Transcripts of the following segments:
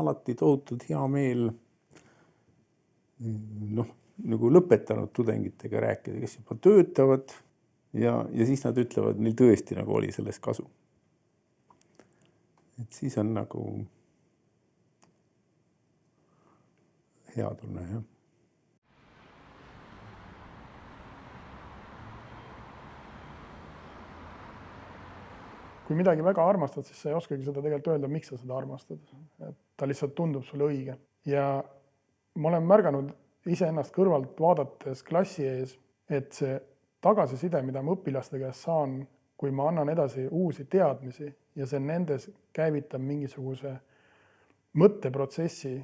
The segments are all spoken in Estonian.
alati tohutult hea meel nagu lõpetanud tudengitega rääkida, kes juba töötavad ja siis nad ütlevad, neil tõesti nagu oli sellest kasu. Et siis on nagu hea tunne, jah. Kui midagi väga armastad, siis sa ei oskagi seda tegelikult öelda, miks sa seda armastad. Et ta lihtsalt tundub sulle õige. Ja ma olen märganud iseennast kõrvalt vaadates klassi ees, et see tagasiside, mida ma õpilaste käest saan, kui ma annan edasi uusi teadmisi ja see nendes käivitab mingisuguse mõtteprotsessi,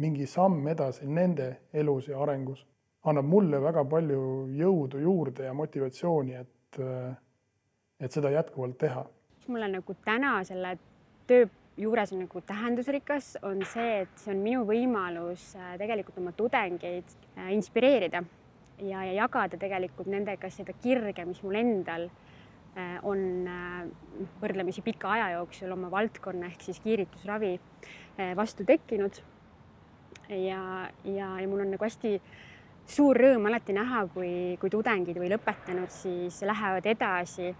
mingi samm edasi nende elus ja arengus, annab mulle väga palju jõudu juurde ja motivatsiooni, et seda jätkuvalt teha. Mulle nagu täna selle töö juures on nagu tähendusrikas on see, et see on minu võimalus tegelikult oma tudengeid inspireerida ja jagada tegelikult nendega seda kirge, mis mul endal on võrdlemisi pika aja jooksul oma valdkonna ehk siis kiiritusravi vastu tekkinud. Ja mul on nagu hästi suur rõõm alati näha, kui tudengid või lõpetanud siis lähevad edasi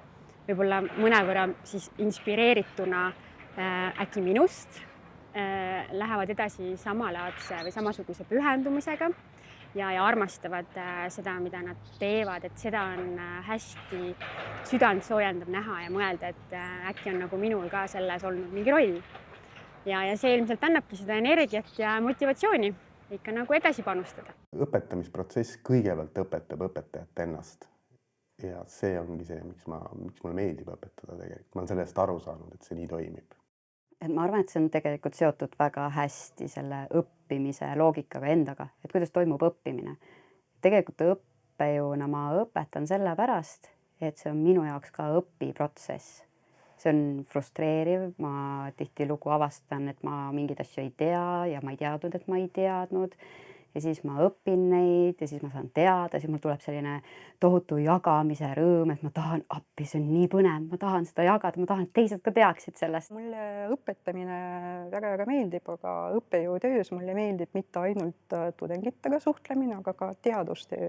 võib-olla mõnevõrra siis inspireerituna äkki minust, lähevad edasi samalaadse või samasuguse pühendumisega ja armastavad seda, mida nad teevad, et seda on hästi südant soojendav näha ja mõelda, et äkki on nagu minul ka selles olnud mingi roll. Ja see ilmselt annabki seda energiat ja motivatsiooni ikka nagu edasi panustada. Õpetamisprotsess kõigepealt õpetab õpetajat ennast. Ja see ongi see, miks mulle meeldib õpetada tegelikult. Ma olen sellest aru saanud, et see nii toimib. Et ma arvan, et see on tegelikult seotud väga hästi selle õppimise loogikaga endaga, et kuidas toimub õppimine. Tegelikult õppejõuna ma õpetan selle pärast, et see on minu jaoks ka õpiprotsess. See on frustreeriv, ma tihtilugu avastan, et ma mingeid asju ei tea ja ma ei teadnud, et ma ei teadnud. Ja siis ma õpin neid ja siis ma saan teada, siis mul tuleb selline tohutu jagamise rõõm, et ma tahan appi, see on nii põnev, ma tahan seda jagada, ma tahan, et teised ka teaksid sellest. Mulle õpetamine väga meeldib, aga õppejõutöös mulle meeldib mitte ainult tudengitega suhtlemine, aga ka teadustöö.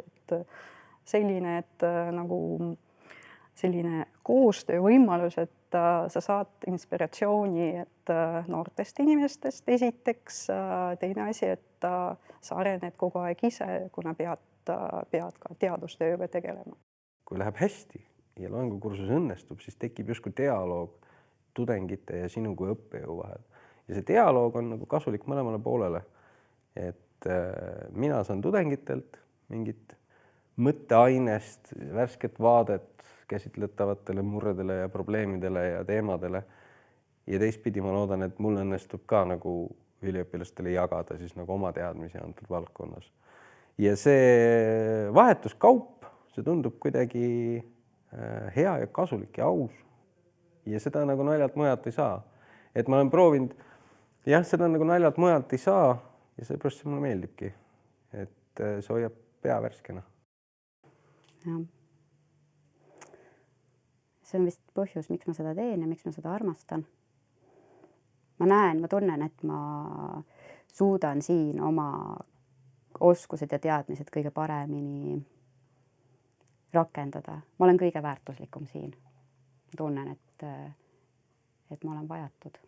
Selline koostöö võimalus, et sa saad inspiratsiooni noortest inimestest esiteks, teine asi, et sa arened kogu aeg ise, kuna pead ka teadustööga tegelema. Kui läheb hästi ja loengukursus õnnestub, siis tekib justkui dialoog tudengite ja sinu kui õppejõu vahel. Ja see dialoog on nagu kasulik mõlemale poolele. Et mina saan tudengitelt mingit mõtteainest, värsket vaadet käsitletavatele murredele ja probleemidele ja teemadele. Ja teistpidi ma loodan, et mul õnnestub ka nagu üliõpilastele jagada siis nagu oma teadmisi antud valdkonnas. Ja see vahetuskaup, see tundub kuidagi hea ja kasulik ja aus. Ja seda nagu naljalt mujalt ei saa. Et ma olen proovinud, jah, seda nagu naljalt mujalt ei saa ja seepärast see mulle meeldibki. Et see hoiab pea värskena. Ja. See on vist põhjus, miks ma seda teen ja miks ma seda armastan. Ma tunnen, et ma suudan siin oma oskused ja teadmised kõige paremini rakendada. Ma olen kõige väärtuslikum siin. Ma tunnen, et ma olen vajatud.